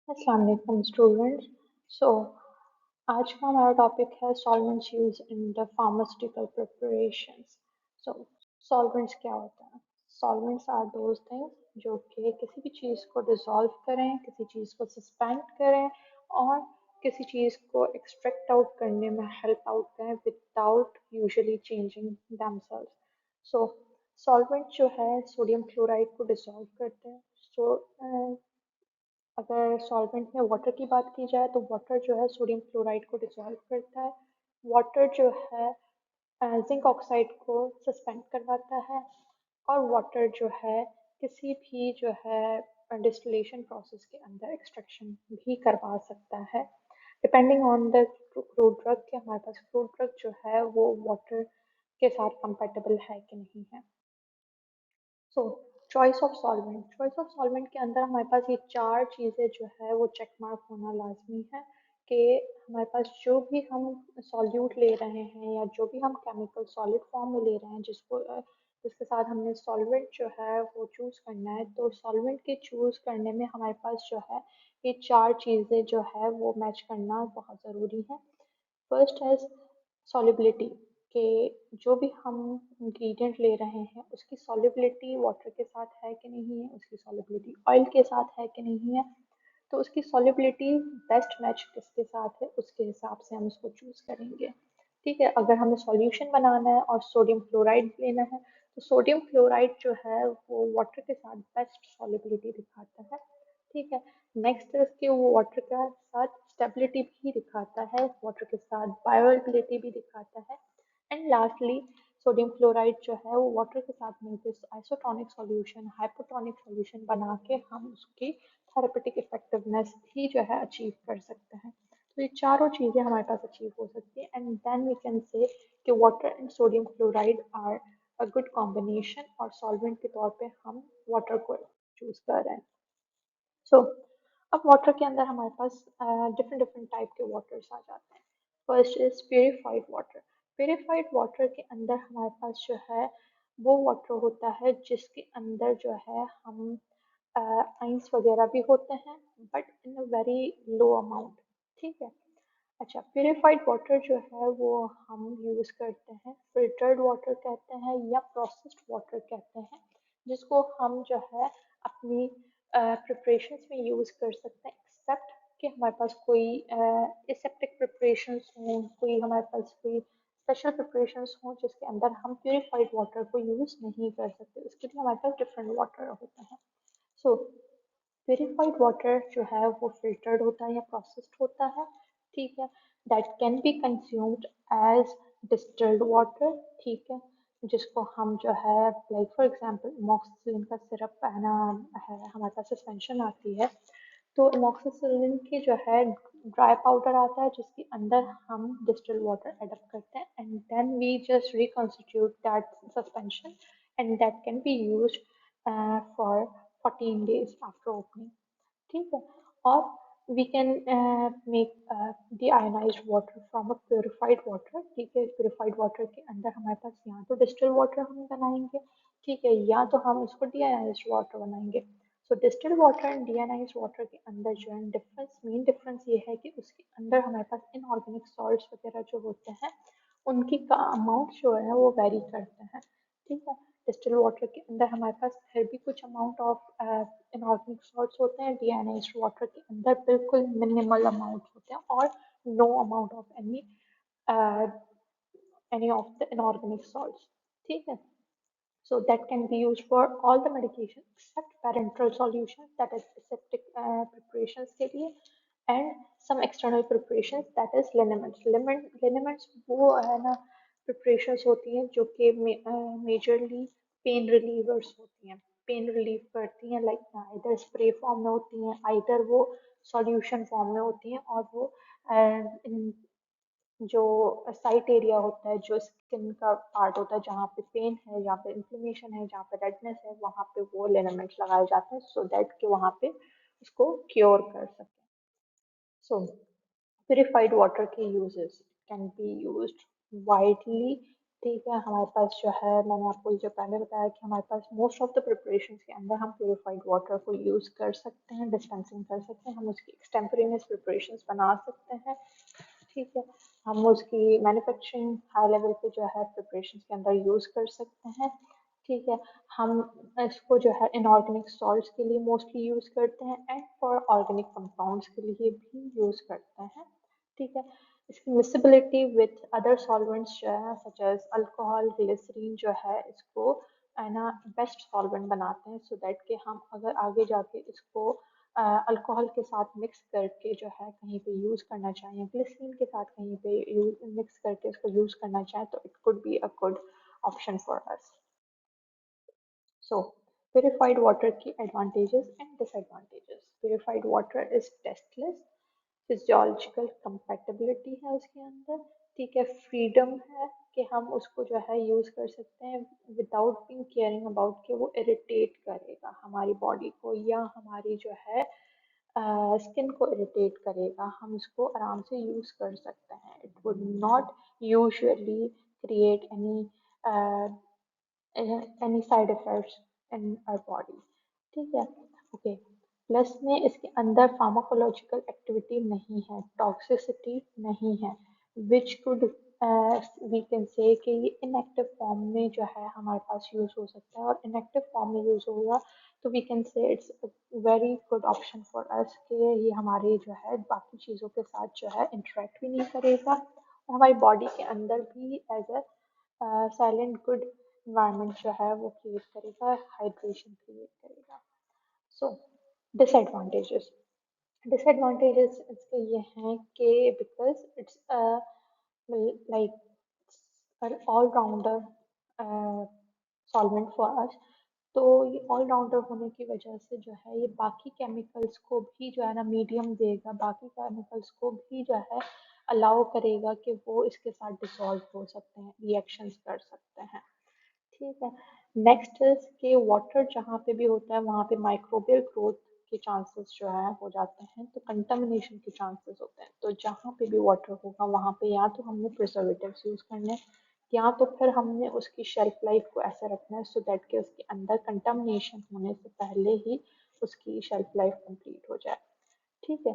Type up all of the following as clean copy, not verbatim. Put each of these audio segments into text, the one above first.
अस्सलाम वालेकुम स्टूडेंट्स। सो आज का हमारा टॉपिक है solvents use in the pharmaceutical preparations. So solvents क्या होता है? सॉल्वेंट्स आर दोज थिंग्स जो कि किसी भी चीज़ को डिसॉल्व करें, किसी चीज़ को सस्पेंड करें और किसी चीज़ को एक्सट्रैक्ट आउट करने में हेल्प आउट करें विदाउट यूजुअली चेंजिंग themselves। सो सॉल्वेंट जो है सोडियम क्लोराइड को डिसॉल्व करते हैं। सो अगर सॉल्वेंट में वाटर की बात की जाए तो वाटर जो है सोडियम क्लोराइड को डिसॉल्व करता है। वाटर जो है जिंक ऑक्साइड को सस्पेंड करवाता है। और वाटर जो है किसी भी जो है डिस्टिलेशन प्रोसेस के अंदर एक्सट्रैक्शन भी करवा सकता है depending on the crude drug कि हमारे पास क्रूड ड्रग जो है वो वाटर के साथ कंपेटेबल है कि नहीं है। सो चॉइस ऑफ सॉल्वेंट के अंदर हमारे पास ये चार चीज़ें जो है वो चेक मार्क होना लाजमी है कि हमारे पास जो भी हम सॉल्यूट ले रहे हैं या जो भी हम केमिकल सॉलिड फॉर्म में ले रहे हैं जिसके साथ हमने सॉल्वेंट जो है वो चूज़ करना है, तो सॉल्वेंट के चूज़ करने में हमारे पास जो है ये चार चीज़ें जो है वो मैच करना बहुत ज़रूरी है। फर्स्ट है सॉलिबिलिटी कि जो भी हम इंग्रेडिएंट ले रहे हैं उसकी सॉलिबिलिटी वाटर के साथ है कि नहीं है, उसकी सॉलिबिलिटी ऑयल के साथ है कि नहीं है। तो उसकी सॉलिबिलिटी बेस्ट मैच किसके साथ है उसके हिसाब से हम उसको चूज करेंगे। ठीक है, अगर हमें सॉल्यूशन बनाना है और सोडियम क्लोराइड लेना है तो सोडियम क्लोराइड जो है वो वाटर के साथ बेस्ट सॉलिबिलिटी दिखाता है। ठीक है, नेक्स्ट इसके वो वाटर के साथ स्टेबिलिटी भी दिखाता है, वाटर के साथ बायोअवेलेबिलिटी भी दिखाता है। एंड लास्टली सोडियम क्लोराइड जो है वो वाटर के साथ मिलकर आइसोटोनिक सॉल्यूशन हाइपोटोनिक सॉल्यूशन बना के हम उसकी थेरेपेटिक इफेक्टिवनेस भी जो है अचीव कर सकते हैं। तो ये चारों चीज़ें हमारे पास अचीव हो सकती है and then we can say कि water and sodium chloride are a good combination और सॉल्वेंट के तौर पे हम वाटर को चूज कर रहे हैं। सो अब वाटर के अंदर हमारे पास डिफरेंट डिफरेंट टाइप के वाटर्स आ जाते हैं। First is purified water. Purified water के अंदर हमारे पास जो है वो वाटर होता है जिसके अंदर जो है हम आइंस वगैरह भी होते हैं but in a very low amount. ठीक है, अच्छा प्योरीफाइड वाटर जो है वो हम यूज़ करते हैं, फिल्टर्ड वाटर कहते हैं या प्रोसेस्ड वाटर कहते हैं, जिसको हम जो है अपनी प्रिपरेशंस में यूज़ कर सकते हैं एक्सेप्ट कि हमारे पास कोई एसेप्टिक प्रिपरेशंस हों, कोई हमारे पास कोई स्पेशल प्रिपरेशंस हों जिसके अंदर हम प्योरीफाइड वाटर को यूज़ नहीं कर सकते, उसके लिए हमारे पास डिफरेंट वाटर होता है। सो प्यूरिफाइड वाटर जो है वो फिल्टर्ड होता है या प्रोसेस्ड होता है। ठीक है, that can be consumed as distilled water. ठीक है, जिसको हम जो है लाइक फॉर एग्जांपल अमोक्सिसिलिन का सिरप है ना, है हमारे पास सस्पेंशन आती है, तो अमोक्सिसिलिन की जो है ड्राई पाउडर आता है जिसके अंदर हम डिस्टिल्ड वाटर एडअप करते हैं and then we just reconstitute that suspension and that can be used for 14 days after opening। ठीक है, और we can make deionized water from a purified water। ठीक है, purified water के अंदर हमारे पास या तो distilled water हम बनाएंगे, ठीक है, या तो हम उसको deionized water बनाएंगे। So distilled water and deionized water के अंदर जो है डिफरेंस, मेन डिफरेंस ये है कि उसके अंदर हमारे पास इनऑर्गेनिक सॉल्ट्स वगैरह जो होते हैं उनकी का अमाउंट जो है वो वेरी करते हैं। ठीक है, डिस्टिल वाटर के अंदर हमारे पास फिर भी कुछ अमाउंट ऑफ इनऑर्गेनिक सॉल्ट्स होते हैं, डीआयोनाइज्ड वाटर के अंदर बिल्कुल मिनिमल अमाउंट होते हैं और no amount of any of the inorganic salts. ठीक है, so that can be used for all the medication except parenteral solutions, that is aseptic preparations के लिए, and some external preparations, that is liniments। liniments वो है ना preparations होती हैं जो कि majorly pain relievers होती हैं, पेन रिलीव करती हैं, लाइक आइदर स्प्रे फॉर्म में होती हैं आइदर वो सॉल्यूशन फॉर्म में होती हैं, और वो जो साइट एरिया होता है, जो स्किन का पार्ट होता है जहाँ पे पेन है, जहाँ पे इन्फ्लेमेशन है, जहाँ पे रेडनेस है, वहाँ पे वो लिनामेंट्स लगाए जाते हैं सो दैट कि वहाँ पे उसको क्योर कर सकें। सो purified water के uses can be used widely ठीक है, हमारे पास जो है, मैंने आपको जो पहले बताया कि हमारे पास मोस्ट ऑफ द प्रिपरेशंस के अंदर हम प्योरीफाइड वाटर को यूज़ कर सकते हैं, डिस्पेंसिंग कर सकते हैं, हम उसकी एक्सटेम्पोरेनियस प्रिपरेशंस बना सकते हैं। ठीक है, हम उसकी मैन्युफैक्चरिंग हाई लेवल पे जो है प्रिपरेशंस के अंदर यूज़ कर सकते हैं। ठीक है, हम इसको जो है इनऑर्गेनिक सॉल्ट्स के लिए मोस्टली यूज़ करते हैं एंड फॉर ऑर्गेनिक कंपाउंड्स के लिए भी यूज़ करते हैं। ठीक है, इसकी मिक्सिबिलिटी विथ अदर सॉल्वेंट्स जो है सच एज अल्कोहल, ग्लिसरीन जो है इसको है ना बेस्ट सॉल्वेंट बनाते हैं, सो दैट कि हम अगर आगे जाके इसको अल्कोहल के साथ मिक्स करके जो है कहीं पे यूज़ करना चाहें, ग्लिसरीन के साथ कहीं पे मिक्स करके इसको यूज़ करना चाहें, तो it could be a good option for us. So, purified water की advantages and disadvantages. Purified water is tasteless, physiological compatibility है उसके अंदर, ठीक है, फ्रीडम है कि हम उसको जो है यूज़ कर सकते हैं विदाउट बीइंग केयरिंग अबाउट कि वो इरिटेट करेगा हमारी बॉडी को या हमारी जो है स्किन को इरिटेट करेगा, हम उसको आराम से यूज़ कर सकते हैं। It would not usually create any side effects in our body. ठीक है, ओके। प्लस में इसके अंदर फार्माकोलॉजिकल एक्टिविटी नहीं है, टॉक्सिसिटी नहीं है, which could we can say कि ये इनएक्टिव फॉर्म में जो है हमारे पास यूज़ हो सकता है, और इनएक्टिव फॉर्म में यूज़ होगा तो we can say it's very good option for us कि ये हमारे जो है बाकी चीज़ों के साथ जो है इंटरेक्ट भी नहीं करेगा, और हमारी बॉडी के अंदर भी as a silent good environment जो है वो क्रिएट करेगा, हाइड्रेशन क्रिएट करेगा। सो डिसएडवांटेजेस, डिसएडवांटेजेस इसके ये हैं कि because it's like all rounder solvent for us, तो ये ऑल राउंडर होने की वजह से जो है ये बाकी केमिकल्स को भी जो है ना मीडियम देगा, बाकी केमिकल्स को भी जो है अलाउ करेगा कि वो इसके साथ डिसॉल्व हो सकते हैं, रिएक्शंस कर सकते हैं। ठीक है, नेक्स्ट इज कि वाटर जहाँ पे भी होता है वहाँ पे माइक्रोबियल ग्रोथ के चांसेस जो है हो जाते हैं, तो कंटामिनेशन के चांसेस होते हैं, तो जहाँ पे भी वाटर होगा वहाँ पे या तो हमने प्रिजर्वेटिव्स यूज़ करने हैं, या तो फिर हमने उसकी शेल्फ लाइफ को ऐसे रखना है सो दैट कि उसके अंदर कंटामिनेशन होने से पहले ही उसकी शेल्फ लाइफ कंप्लीट हो जाए। ठीक है,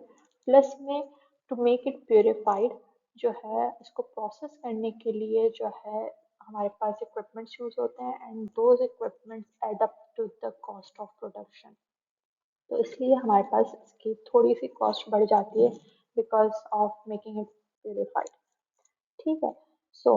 प्लस में टू मेक इट प्योरीफाइड जो है इसको प्रोसेस करने के लिए जो है हमारे पास इक्विपमेंट्स यूज होते हैं, and those equipments add up to the cost of production, तो इसलिए हमारे पास इसकी थोड़ी सी कॉस्ट बढ़ जाती है because of making it purified. ठीक है, सो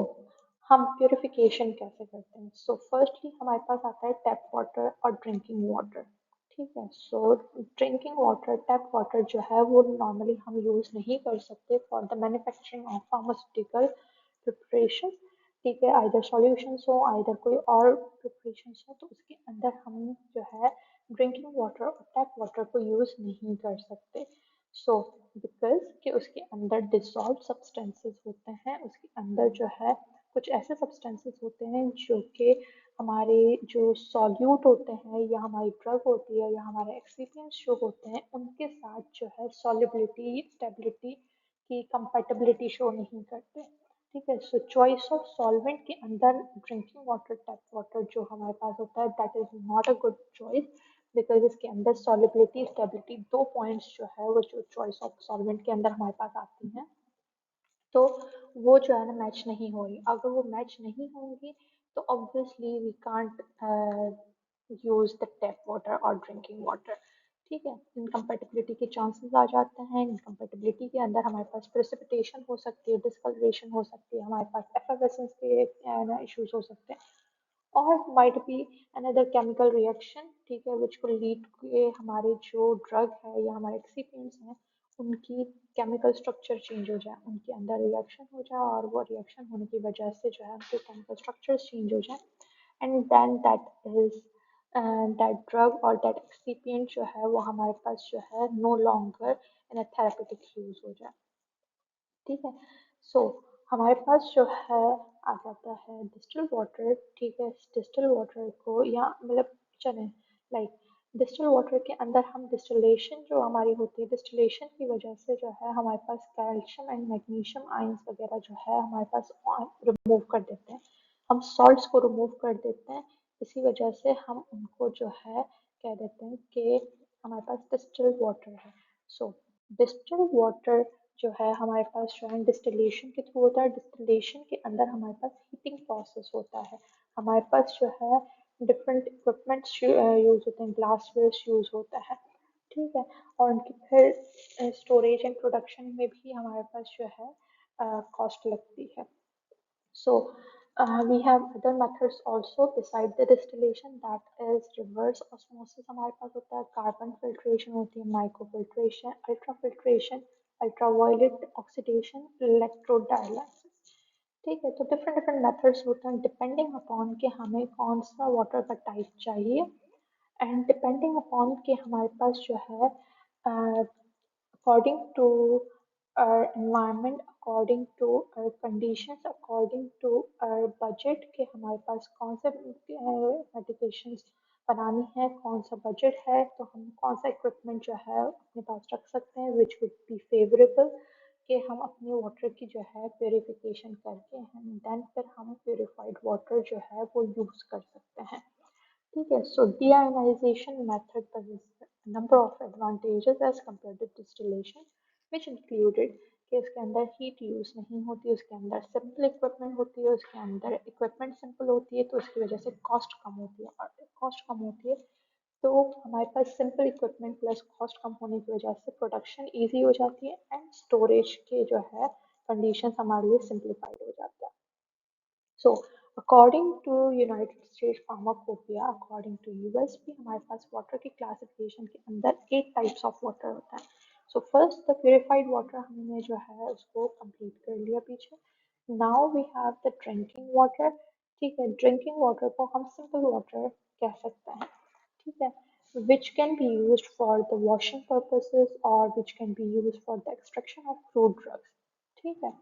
हम प्योरिफिकेशन कैसे करते हैं, सो फर्स्टली हमारे पास आता है टैप वाटर और ड्रिंकिंग वाटर। ठीक है, सो ड्रिंकिंग वाटर, टैप वाटर जो है वो नॉर्मली हम यूज़ नहीं कर सकते for the manufacturing of pharmaceutical preparation. ठीक है, आइदर सॉल्यूशंस हो, आइदर कोई और प्रिपरेशंस हो, तो उसके अंदर हम जो है ड्रिंकिंग वाटर और टैप वाटर को यूज़ नहीं कर सकते। सो बिकॉज कि उसके अंदर डिसॉल्व सब्सटेंसेस होते हैं, उसके अंदर जो है कुछ ऐसे सब्सटेंसेस होते हैं जो कि हमारे जो सॉल्यूट होते हैं या हमारी ड्रग होती है या हमारे एक्सिपिएंट्स जो होते हैं उनके साथ जो है सॉलिबिलिटी, स्टेबिलिटी की कंपैटिबिलिटी शो नहीं करते। ठीक है, सो चॉइस ऑफ सॉल्वेंट के अंदर ड्रिंकिंग वाटर, टैप वाटर जो हमारे पास होता है that is not a good choice, because इसके अंदर सॉलिबिलिटी, स्टेबिलिटी, दो पॉइंट्स जो है वो जो चॉइस ऑफ सॉल्वेंट के अंदर हमारे पास आती हैं, तो वो जो है ना मैच नहीं हो रही, अगर वो मैच नहीं होंगी तो obviously we can't use the tap water और ड्रिंकिंग वाटर। ठीक है, इनकम्पेटिबिलिटी के चांसेस आ जाते हैं, इनकम्पेटिबिलिटी के अंदर हमारे पास प्रेसिपिटेशन हो सकती है, डिस्कलरेशन हो सकती है, हमारे पास एफर्वेसेंस के इश्यूज हो सकते हैं, और might be another chemical reaction, ठीक है, which could lead के हमारे जो ड्रग है या हमारे एक्सिपिएंट्स हैं उनकी केमिकल स्ट्रक्चर चेंज हो जाए, उनके अंदर रिएक्शन हो जाए, और वो रिएक्शन होने की वजह से जो है उनके केमिकल स्ट्रक्चर्स चेंज हो जाए, and then that is that drug और दैट एक्सिपिएंट जो है वो हमारे पास जो है no longer in a therapeutic use हो जाए। ठीक है, सो हमारे पास जो है आ जाता है डिस्टिल वाटर। ठीक है, डिस्टिल वाटर को या मतलब चलें लाइक डिस्टिल वाटर के अंदर हम डिस्टिलेशन जो हमारी होती है, डिस्टिलेशन की वजह से जो है हमारे पास कैल्शियम एंड मैग्नीशियम आयंस वगैरह जो है हमारे पास रिमूव कर देते हैं, हम सॉल्ट्स को रिमूव कर देते हैं। इसी वजह से हम उनको जो है कह देते हैं कि हमारे पास डिस्टिल्ड वाटर है। सो डिस्टिल्ड वाटर जो है हमारे पास जो है डिस्टिलेशन के थ्रू होता है। डिस्टिलेशन के अंदर हमारे पास हीटिंग प्रोसेस होता है। हमारे पास जो है डिफरेंट इक्विपमेंट्स यूज होते हैं, ग्लासवेयर यूज होता है, ठीक है। और उनकी फिर स्टोरेज एंड प्रोडक्शन में भी हमारे पास जो है कॉस्ट लगती है। So we have other methods also beside the distillation, that is reverse osmosis हमारे पास होता है, कार्बन फिल्ट्रेशन होती है, micro filtration, ultra filtration, ultraviolet oxidation, electrodialysis. ठीक है, तो डिफरेंट डिफरेंट मेथड्स होते हैं डिपेंडिंग अपॉन कि हमें कौन सा वाटर का टाइप चाहिए, एंड डिपेंडिंग अपॉन कि हमारे पास जो है according to our environment, according to our conditions, according to our budget कि हमारे पास कौन से medications बनानी है, कौन सा बजट है, तो हम कौन सा इक्विपमेंट जो है अपने पास रख सकते हैं विच वुड बी फेवरेबल कि हम अपने वाटर की जो है प्योरिफिकेशन करके हम देन फिर हम प्योरीफाइड वाटर जो है वो यूज़ कर सकते हैं। ठीक है, सो deionization method possesses a number of advantages as compared to distillation, which included कि इसके अंदर हीट यूज नहीं होती, उसके अंदर सिंपल इक्विपमेंट होती है, उसके अंदर इक्विपमेंट सिंपल होती है, तो उसकी वजह से कॉस्ट कम होती है, और कॉस्ट कम होती है तो हमारे पास सिंपल इक्विपमेंट प्लस कॉस्ट कम होने की वजह से प्रोडक्शन ईजी हो जाती है एंड स्टोरेज के जो है कंडीशन हमारे लिए सिंप्लीफाइड हो जाता है। So, according to United States Pharmacopoeia, according to US भी हमारे पास वाटर की क्लासिफिकेशन के अंदर 8 टाइप्स ऑफ वाटर होता है। So first the purified water हमने जो है उसको कंप्लीट कर लिया पीछे। Now we have the drinking water. ठीक है, ड्रिंकिंग वाटर को हम सिंपल वाटर कह सकते हैं, ठीक है, which can be used for the washing purposes or which can be used for the extraction of fruit drugs, ठीक है।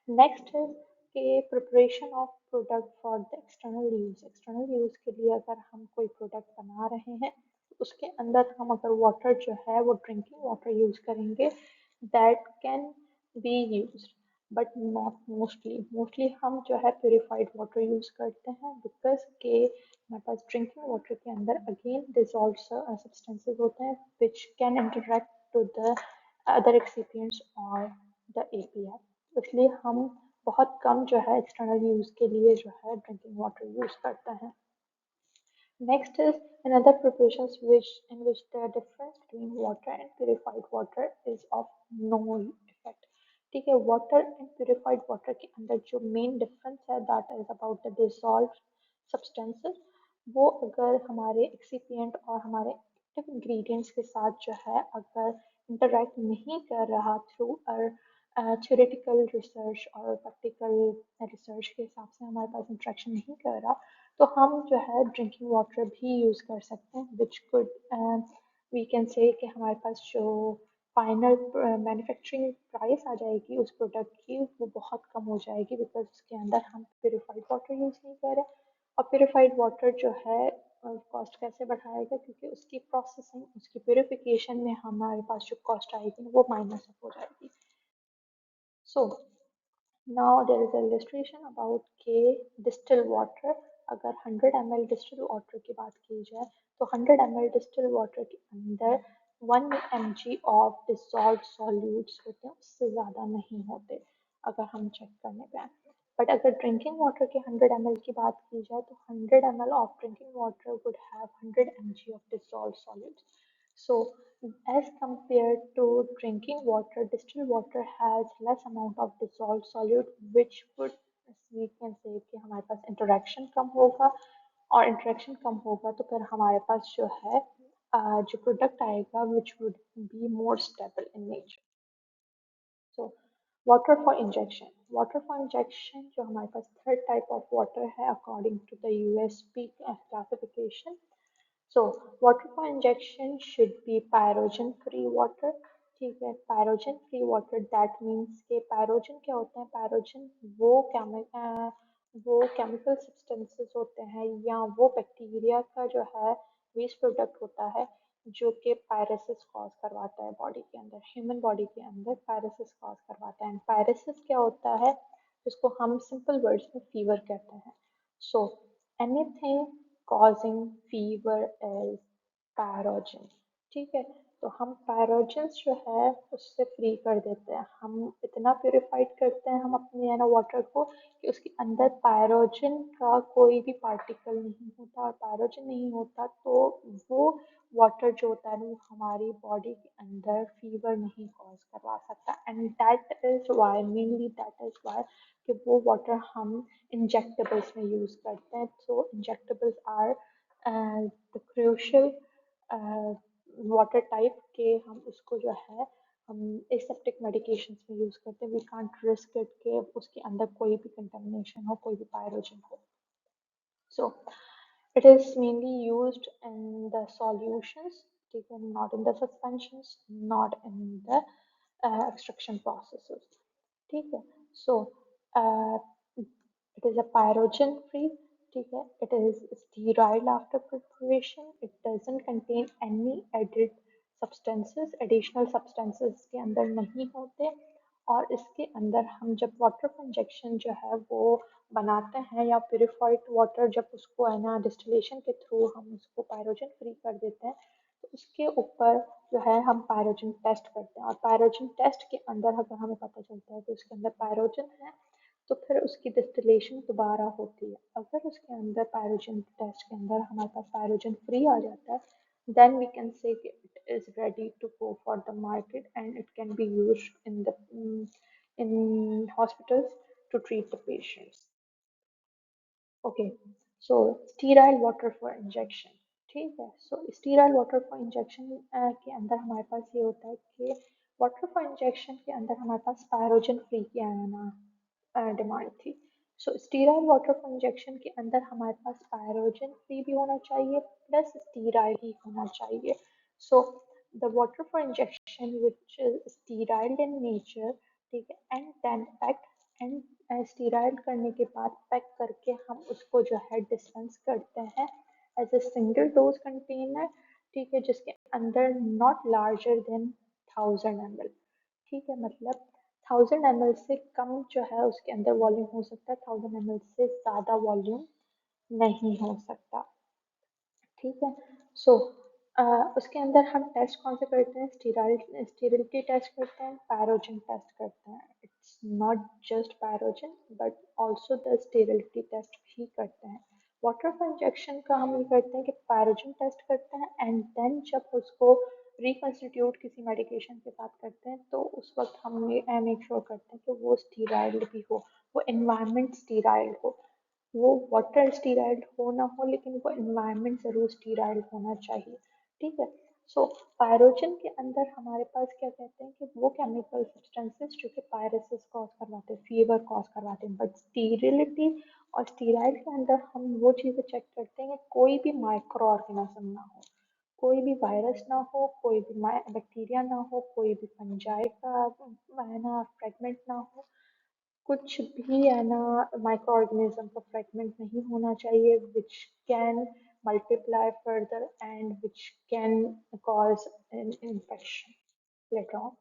नेक्स्ट है कि preparation of product for the external use. External use के लिए अगर हम कोई प्रोडक्ट बना रहे हैं उसके अंदर हम अगर वाटर जो है वो ड्रिंकिंग वाटर यूज करेंगे that can B use, but not mostly. Mostly हम जो है प्योरीफाइड वाटर यूज करते हैं बिकॉज के हमारे पास ड्रिंकिंग वाटर के अंदर अगेन डिजॉल्व सब्सटेंसेस होते हैं which can interact to the other excipients और द एपीआई, इसलिए हम बहुत कम जो है एक्सटर्नल यूज के लिए जो है ड्रिंकिंग वाटर यूज करते हैं। Next is another preparations which in which the difference between water and purified water is of no effect। ठीक है, water and purified water के अंदर जो main difference है that is about the dissolved substances। वो अगर हमारे excipient और हमारे active ingredients के साथ जो है अगर interact नहीं कर रहा through our theoretical research और practical research के हिसाब से हमारे पास interaction नहीं कर रहा, तो हम जो है ड्रिंकिंग वाटर भी यूज़ कर सकते हैं which could we can say कि हमारे पास जो फाइनल मैन्युफैक्चरिंग प्राइस आ जाएगी उस प्रोडक्ट की वो बहुत कम हो जाएगी बिकॉज उसके अंदर हम प्योरीफाइड वाटर यूज़ नहीं कर रहे। और प्योरीफाइड वाटर जो है कॉस्ट कैसे बढ़ाएगा, क्योंकि उसकी प्रोसेसिंग उसकी प्योरीफिकेशन में हमारे पास जो कॉस्ट आएगी वो माइनस हो जाएगी। सो now there is an illustration about के distilled water। अगर 100 ml distilled water की बात की जाए तो 100 ml distilled water के अंदर 1 mg of dissolved solutes होते हैं, उससे ज़्यादा नहीं होते अगर हम चेक करने पे। बट अगर ड्रिंकिंग वाटर के 100 ml की बात की जाए तो 100 ml of drinking water would have 100 mg of dissolved solutes। So, as compared to drinking water, distilled water has less amount of dissolved solute, which would we can say कि हमारे पास interaction कम होगा, और interaction कम होगा तो फिर हमारे पास जो है जो product आएगा which would be more stable in nature। So, water for injection। Water for injection जो हमारे पास third type of water है according to the USP classification। So, water for injection should be pyrogen free water। ठीक है, pyrogen free water that means कि pyrogen क्या होते हैं, pyrogen वो केमिकल सब्सटेंसेस होते हैं या वो बैक्टीरिया का जो है वेस्ट प्रोडक्ट होता है जो कि पायरेसिस कॉज करवाता है बॉडी के अंदर, ह्यूमन बॉडी के अंदर पायरेसिस कॉज करवाता है। एंड पायरेसिस क्या होता है, जिसको हम सिंपल वर्ड्स में फीवर कहते हैं। So anything causing fever is पैरोजन। ठीक है, तो हम पैरोजन्स जो है उससे फ्री कर देते हैं, हम इतना प्योरीफाइड करते हैं हम अपने है ना वाटर को कि उसके अंदर पैरोजन का कोई भी पार्टिकल नहीं होता, और पैरोजन नहीं होता तो वो वाटर जो होता है ना वो हमारी बॉडी के अंदर फीवर नहीं कॉज करवा सकता। And that is why, mainly that is why कि वो वाटर हम इंजेक्टेबल्स में यूज़ करते हैं। So injectables are the crucial water type के, हम उसको जो है हम एसेप्टिक मेडिकेशंस में यूज़ करते हैं। वी कांट रिस्क इट के उसके अंदर कोई भी कंटेमिनेशन हो, कोई भी पायरोजन हो। So it is mainly used in the solutions, taken not in the suspensions, not in the extraction processes. ठीक है, so uh, it is a pyrogen free, ठीक है, it is sterile after preparation, it doesn't contain any added substances, additional substances के अंदर नहीं होते। और इसके अंदर हम जब वाटर का इंजेक्शन जो है वो बनाते हैं या प्योरीफाइड वाटर जब उसको है ना डिस्टिलेशन के थ्रू हम उसको पायरोजन फ्री कर देते हैं, तो उसके ऊपर जो है हम पायरोजन टेस्ट करते हैं। और पायरोजन टेस्ट के अंदर अगर हमें पता चलता है कि उसके अंदर पायरोजन है तो फिर उसकी डिस्टिलेशन दोबारा होती है। अगर उसके अंदर पायरोजन टेस्ट के अंदर हमारे पास पायरोजन फ्री आ जाता है, then we can say it is ready to go for the market and it can be used in the in hospitals to treat the patients. Okay, so sterile water for injection. ठीक है, सो sterile water for injection के अंदर हमारे पास ये होता है कि water for injection के अंदर हमारे पास पायरोजन फ्री की आना डिमांड थी। सो स्टीराइल वाटर फॉर इंजेक्शन के अंदर हमारे पास पायरोजन फ्री भी होना चाहिए प्लस स्टीराइल ही होना चाहिए। So the water for injection which is sterile in nature, ठीक है, and then packed and sterile करने के बाद पैक करके हम उसको जो है डिस्पेंस करते हैं as a single dose container. ठीक है, जिसके अंदर नॉट लार्जर देन 1000 ml। ठीक है, मतलब 1000 ml से कम जो है उसके अंदर वॉल्यूम हो सकता है, 1000 ml से ज़्यादा वॉल्यूम नहीं हो सकता। ठीक है, सो उसके अंदर हम टेस्ट कौन से करते हैं, स्टीरिलिटी टेस्ट करते हैं, पैरोजन टेस्ट करते हैं। It's not just pyrogen but also the sterility test भी करते हैं। वाटर फॉर इंजेक्शन का हम ये करते हैं कि पैरोजन टेस्ट करते हैं एंड देन जब उसको रिकॉन्स्टिट्यूट किसी मेडिकेशन के साथ करते हैं तो उस वक्त हम मेक श्योर करते हैं कि वो स्टीराइल्ड भी हो, वो इन्वायरमेंट स्टीराइल्ड हो। वो वाटर स्टीराइड हो ना हो लेकिन वो इन्वायरमेंट ज़रूर स्टीराइड होना चाहिए। ठीक है, सो पायरोजन के अंदर हमारे पास क्या कहते हैं कि वो केमिकल सब्सटेंसेस जो कि पायरेसिस कॉज करवाते हैं, फीवर कॉज करवाते हैं, बट स्टीरिलिटी और स्टीराइड के अंदर हम वो चीज़ें चेक करते हैं कि कोई भी माइक्रो ऑर्गेनिज्म ना हो, कोई भी वायरस ना हो, कोई भी बैक्टीरिया ना हो, कोई भी फंजाई का है ना फ्रेगमेंट ना हो, कुछ भी है ना माइक्रो ऑर्गेनिज्म का फ्रेगमेंट नहीं होना चाहिए which can multiply further and which can cause an infection later on.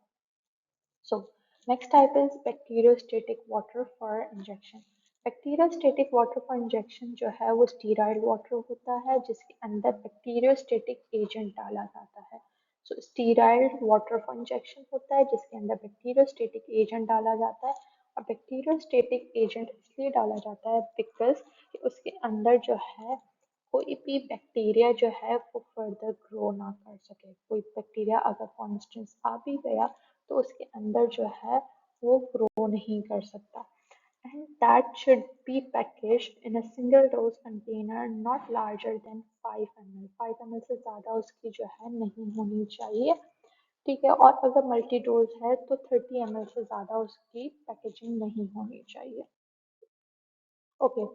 So next type is bacteriostatic water for injection. Bacteriostatic water for injection जो है वो स्टीराइल वाटर होता है जिसके अंदर बैक्टीरियोस्टेटिक एजेंट डाला जाता है। सो स्टीराइल वाटर फॉर इंजेक्शन होता है जिसके अंदर बैक्टीरियोस्टेटिक एजेंट डाला जाता है। और बैक्टीरियोस्टेटिक एजेंट इसलिए डाला जाता है बिकॉज उसके अंदर जो है कोई भी बैक्टीरिया जो है वो फर्दर ग्रो ना कर सके। कोई बैक्टीरिया अगर फॉर इंस्टेंस आ भी गया तो उसके अंदर जो है वो ग्रो नहीं कर सकता। And that should be packaged in a single dose container not larger than 5 ml। 5 ml से ज़्यादा उसकी जो है नहीं होनी चाहिए। ठीक है, और अगर मल्टी डोज है तो 30 ml से ज़्यादा उसकी पैकेजिंग नहीं होनी चाहिए। Okay,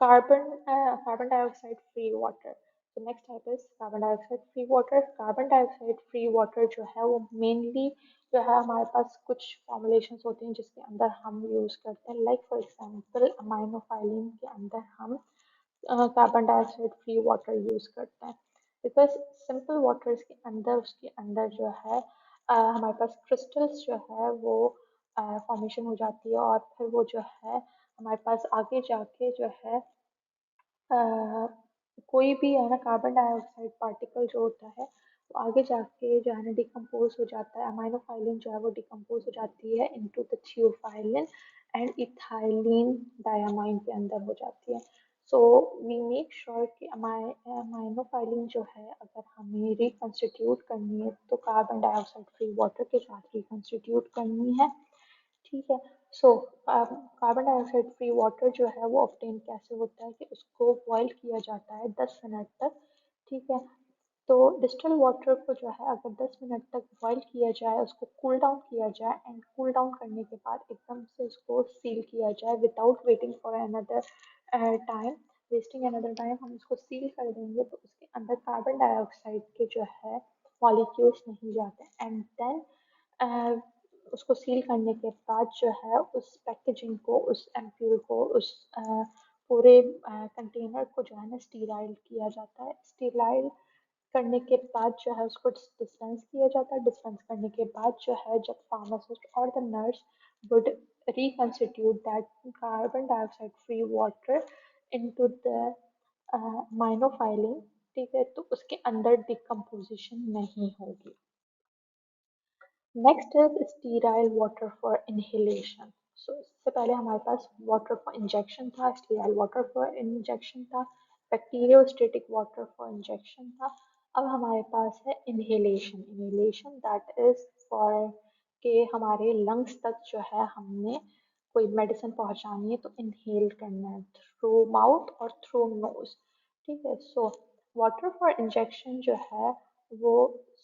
carbon dioxide free water। तो next type is carbon dioxide free water. Carbon dioxide free water जो है वो मेनली जो है हमारे पास कुछ फॉर्मुलेशंस होती हैं जिसके अंदर हम यूज़ करते हैं, लाइक फॉर एग्जांपल अमाइनोफाइलिन के अंदर हम carbon dioxide free water use करते हैं बिकॉज सिंपल वाटर्स के अंदर उसके अंदर जो है हमारे पास क्रिस्टल्स जो है वो फॉर्मेशन हो जाती है और फिर वो जो है हमारे पास आगे जाके जो है अ, कोई भी है ना कार्बन डाइऑक्साइड पार्टिकल जो होता है वो आगे जाके जो है ना डिकम्पोज हो जाता है, अमाइनोफाइलिन जो है वो डिकम्पोज हो जाती है into the theophylline and ethylene diamine के अंदर हो जाती है। सो वी मेक श्योर कि अमाइनोफाइलिन जो है अगर हमें रिकंस्टिट्यूट करनी है तो कार्बन डाइऑक्साइड फ्री वाटर के साथ रिकंस्टिट्यूट करनी है। ठीक है। So carbon dioxide free water जो है वो ऑब्टेन कैसे होता है कि उसको बॉईल किया जाता है 10 मिनट तक। ठीक है। तो डिस्टिल वाटर को जो है अगर 10 मिनट तक बॉईल किया जाए, उसको कूल डाउन किया जाए एंड कूल डाउन करने के बाद एकदम से उसको सील किया जाए without waiting for another time, wasting another time, हम उसको सील कर देंगे तो उसके अंदर कार्बन डाइऑक्साइड के जो है मॉलिक्यूल्स नहीं जाते एंड देन उसको सील करने के बाद जो है उस पैकेजिंग को, उस एम्प्यूल को, उस पूरे कंटेनर को जो है ना स्टीराइल किया जाता है। स्टीराइल करने के बाद जो है उसको डिस्पेंस किया जाता है। डिस्पेंस करने के बाद जो है जब फार्मासिस्ट और the nurse would reconstitute that carbon dioxide free water into the aminophylline, ठीक है, तो उसके अंदर डिकम्पोजिशन नहीं होगी। Next is sterile water for inhalation. So इससे पहले हमारे पास वाटर फॉर इंजेक्शन था, स्टीराइल वाटर फॉर इंजेक्शन था, बैक्टीरियोस्टेटिक वाटर फॉर इंजेक्शन था। अब हमारे पास है inhalation. Inhalation that is for के हमारे लंग्स तक जो है हमने कोई मेडिसिन पहुंचानी है तो इनहेल करना है थ्रू माउथ और थ्रू नोज। ठीक है। सो वाटर फॉर इंजेक्शन जो है वो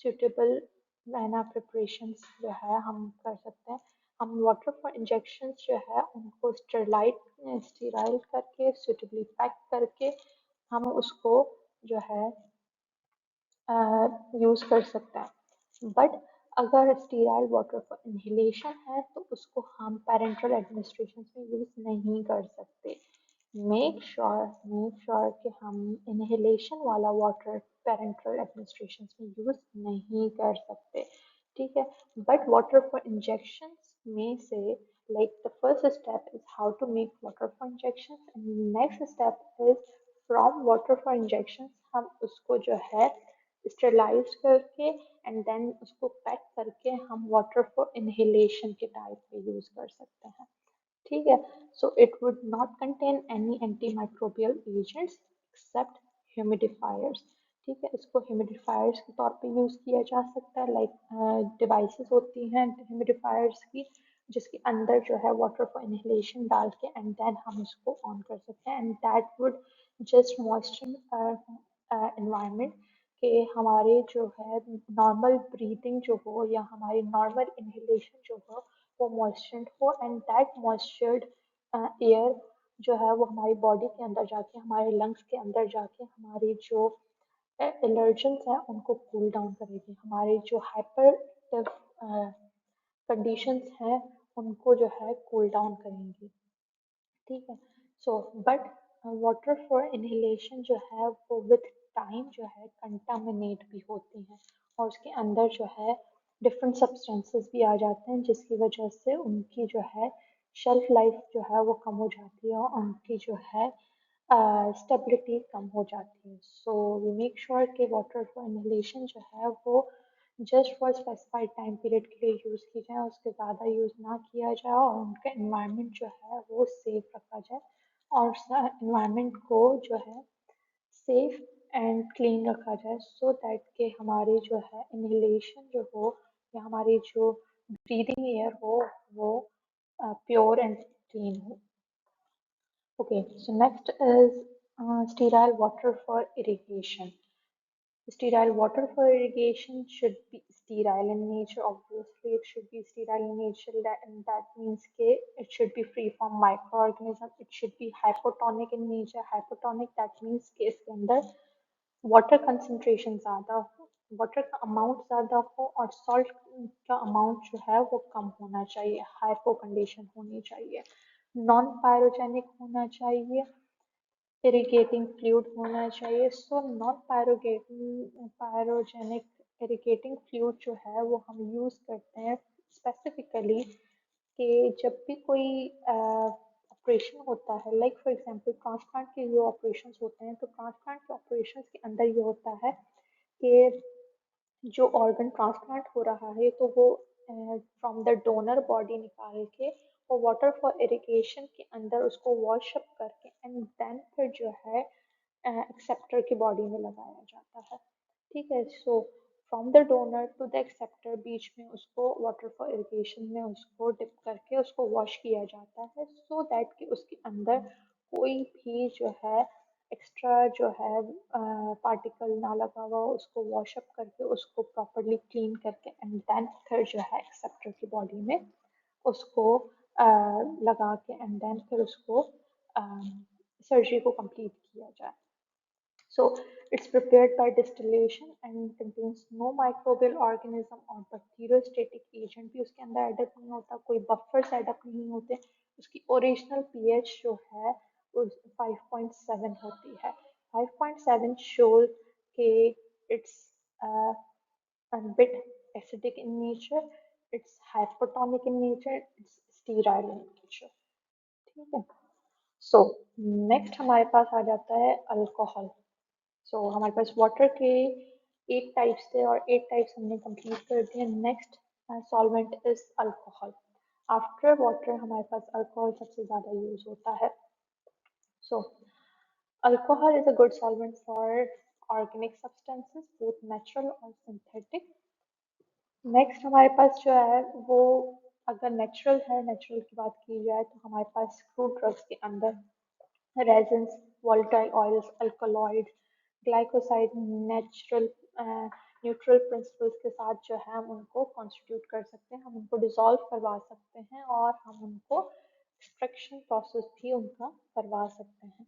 सुटेबल मैना प्रिपरेशंस जो है हम कर सकते हैं। हम वाटर फॉर इंजेक्शंस जो है उनको स्टेराइल करके सुटेबली पैक करके हम उसको जो है यूज़ कर सकते हैं। बट अगर स्टीराइल वाटर फॉर इनहेलेशन है तो उसको हम पेरेंटल एडमिनिस्ट्रेशन में यूज़ नहीं कर सकते। मेक श्योर कि हम इनहेलेशन वाला वाटर पेरेंटल एडमिनिस्ट्रेशन में यूज़ नहीं कर सकते। ठीक है। बट वाटर फॉर इंजेक्शन में से like the first step is how to make water for injection and next step is from water for injection हम उसको जो है स्टेरलाइज करके एंड देन उसको पैक करके हम वाटर फॉर इनहेलेशन के टाइप पे यूज कर सकते हैं। ठीक है। So it would not contain any antimicrobial agents except humidifiers. ठीक है। इसको ह्यूमिडिफायर्स के तौर पे यूज किया जा सकता है, लाइक डिवाइसेस होती हैं ह्यूमिडिफायर्स की जिसके अंदर जो है वाटर फॉर इनहेलेशन डाल के एंड देन हम उसको ऑन कर सकते हैं and that would just moisture environment कि हमारे जो है नॉर्मल ब्रीदिंग जो हो या हमारी नॉर्मल इनहेलेशन जो हो वो मॉइस्चर्ड हो एंड दैट मॉइस्चर्ड एयर जो है वो हमारी बॉडी के अंदर जाके, हमारे लंग्स के अंदर जाके हमारी जो एलर्जेंस हैं उनको कूल डाउन करेगी, हमारी जो हाइपर कंडीशंस हैं उनको जो है कूल डाउन करेंगी। ठीक है। So but water for inhalation जो है वो विथ टाइम जो है कंटामिनेट भी होती हैं और उसके अंदर जो है डिफरेंट सब्सटेंसेस भी आ जाते हैं जिसकी वजह से उनकी जो है शेल्फ लाइफ जो है वो कम हो जाती है और उनकी जो है स्टेबिलिटी कम हो जाती है। सो वी मेक श्योर कि वाटर फॉर इनहेलेशन जो है वो just for specified time period के लिए यूज़ की जाए, उसके ज़्यादा यूज़ ना किया जाए और उनका इन्वायरमेंट जो है वो सेफ रखा जाए और इन्वायरमेंट को जो है सेफ एंड क्लीन रखा जाए सो दैट कि हमारी जो है इनहेलेशन जो हो या हमारी जो ब्रीदिंग एयर हो वो प्योर एंड क्लीन हो। Okay, so next is sterile water for irrigation. Sterile water for irrigation should be sterile in nature. Obviously, it should be sterile in nature. That means it should be free from microorganisms. It should be hypotonic in nature. Hypotonic that means कि इसके अंदर water concentration ज़्यादा हो, water का amount ज़्यादा हो और salt का अमाउंट जो है वो कम होना चाहिए, हाइपो कंडीशन होनी चाहिए, नॉन पायरोजेनिक होना चाहिए, इरिगेटिंग फ्लूइड होना चाहिए। So non pyrogenic irrigating fluid जो है वो हम यूज़ करते हैं स्पेसिफिकली कि जब भी कोई ऑपरेशन होता है, लाइक फॉर एग्जांपल ट्रांसप्लांट के जो ऑपरेशंस होते हैं, तो ट्रांसप्लांट के ऑपरेशंस के अंदर ये होता है कि जो ऑर्गन ट्रांसप्लांट हो रहा है तो वो फ्रॉम द डोनर बॉडी निकाल के वो वाटर फॉर इरिगेशन के अंदर उसको वॉश अप करके एंड देन फिर जो है एक्सेप्टर की बॉडी में लगाया जाता है। ठीक है, so from the donor to the acceptor बीच में उसको वाटर फॉर इरिगेशन में उसको डिप करके उसको वॉश किया जाता है, सो दैट कि उसके अंदर कोई भी जो है एक्स्ट्रा जो है पार्टिकल ना लगा हुआ, उसको वॉश अप करके उसको प्रॉपरली क्लीन करके एंड देन फिर जो है एक्सेप्टर की बॉडी में उसको लगा के एंड देन फिर उसको सर्जरी को कंप्लीट किया जाए। So it's prepared by distillation and contains no microbial organism और bacteriostatic agent भी उसके अंदर एडअप नहीं होता, कोई बफर्स एडअप नहीं होते। उसकी ओरिजिनल पीएच जो है वो 5.7 होती है। 5.7 shows कि it's a bit acidic in nature, it's hypotonic in nature, it's sterile in nature। ठीक है, सो नेक्स्ट हमारे पास आ जाता है अल्कोहल। सो हमारे पास वाटर के 8 टाइप्स थे और 8 टाइप्स हमने कंप्लीट कर दिए। Next solvent is alcohol. After water हमारे पास अल्कोहल सबसे ज़्यादा यूज होता है। So alcohol is a good solvent for organic substances both natural और सिंथेटिक। नेक्स्ट हमारे पास जो है वो, अगर नेचुरल है, नेचुरल की बात की जाए तो हमारे पास क्रूड ड्रग्स के अंदर resins, volatile oils, alkaloids, glycoside, natural neutral principles के साथ जो है हम उनको कॉन्स्टिट्यूट कर सकते हैं, हम उनको डिसॉल्व करवा सकते हैं और हम उनको एक्सट्रैक्शन प्रोसेस भी उनका करवा सकते हैं।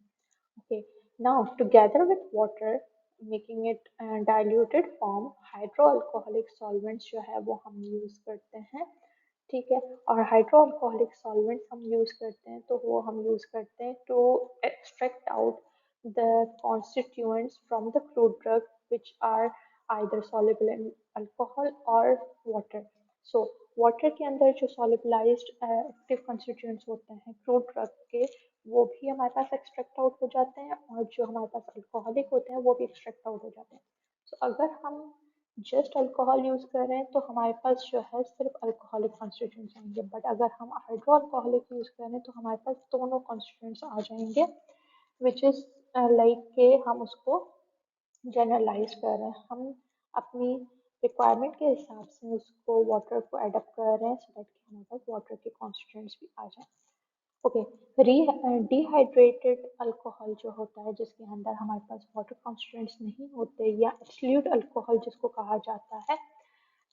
Okay, now together with water making it diluted form, hydro alcoholic solvents जो है वो हम यूज करते हैं। ठीक है, और हाइड्रो अल्कोहलिक सॉल्वेंट्स हम यूज करते हैं तो वो हम यूज करते हैं to extract out the constituents from the crude drug which are either soluble in alcohol or water। so water के अंदर जो solubilized एक्टिव constituents होते हैं क्रूड ड्रग के, वो भी हमारे पास एक्सट्रैक्ट आउट हो जाते हैं और जो हमारे पास अल्कोहलिक होते हैं वो भी एक्सट्रैक्ट आउट हो जाते हैं। so, अगर हम जस्ट अल्कोहल यूज कर रहे हैं तो हमारे पास जो है सिर्फ अल्कोहलिक कॉन्स्टिट्यूएंट्स आएंगे, बट अगर हम हाइड्रो अल्कोहलिक यूज कर रहे हैं तो हमारे पास दोनों कॉन्स्टिट्यूएंट्स आ जाएंगे, विच इज लाइक के हम उसको जनरलाइज कर रहे हैं, हम अपनी रिक्वायरमेंट के हिसाब से उसको वाटर को एडप्ट कर रहे हैं सो दैट कि हमारे पास वाटर के कॉन्स्टिट्यूएंट्स भी आ जाए। ओके, डिहाइड्रेटेड अल्कोहल जो होता है जिसके अंदर हमारे पास वाटर कॉन्स्टिट्यूएंट्स नहीं होते या एब्सोल्यूट अल्कोहल जिसको कहा जाता है,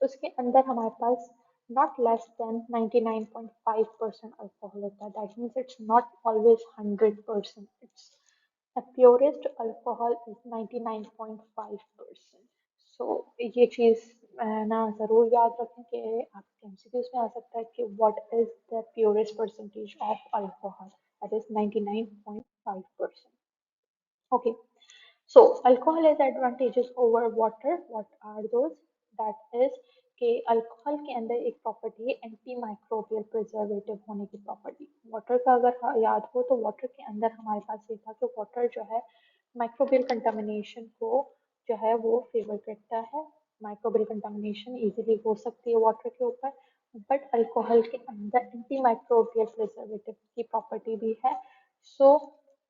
उसके अंदर हमारे पास नॉट लेस देन 99.5% अल्कोहल होता है। That means it's not always 100%, it's the purest alcohol is 99.5%। सो ये चीज़ ना ज़रूर याद रखें कि आपके एमसीक्यूज में आ सकता है कि what is the purest percentage of alcohol, that is 99.5%। Okay, so alcohol has advantages over water. What are those? That is कि अल्कोहल के अंदर एक प्रॉपर्टी है एंटी माइक्रोबियल प्रिजर्वेटिव होने की प्रॉपर्टी। वाटर का अगर याद हो तो वाटर के अंदर हमारे पास ये था कि वाटर जो है माइक्रोबियल कंटामिनेशन को जो है वो फेवर करता है, माइक्रोबियल कंटामिनेशन इजीली हो सकती है वाटर के ऊपर, बट अल्कोहल के अंदर एंटी माइक्रोबियल प्रिजर्वेटिव की प्रॉपर्टी भी है। So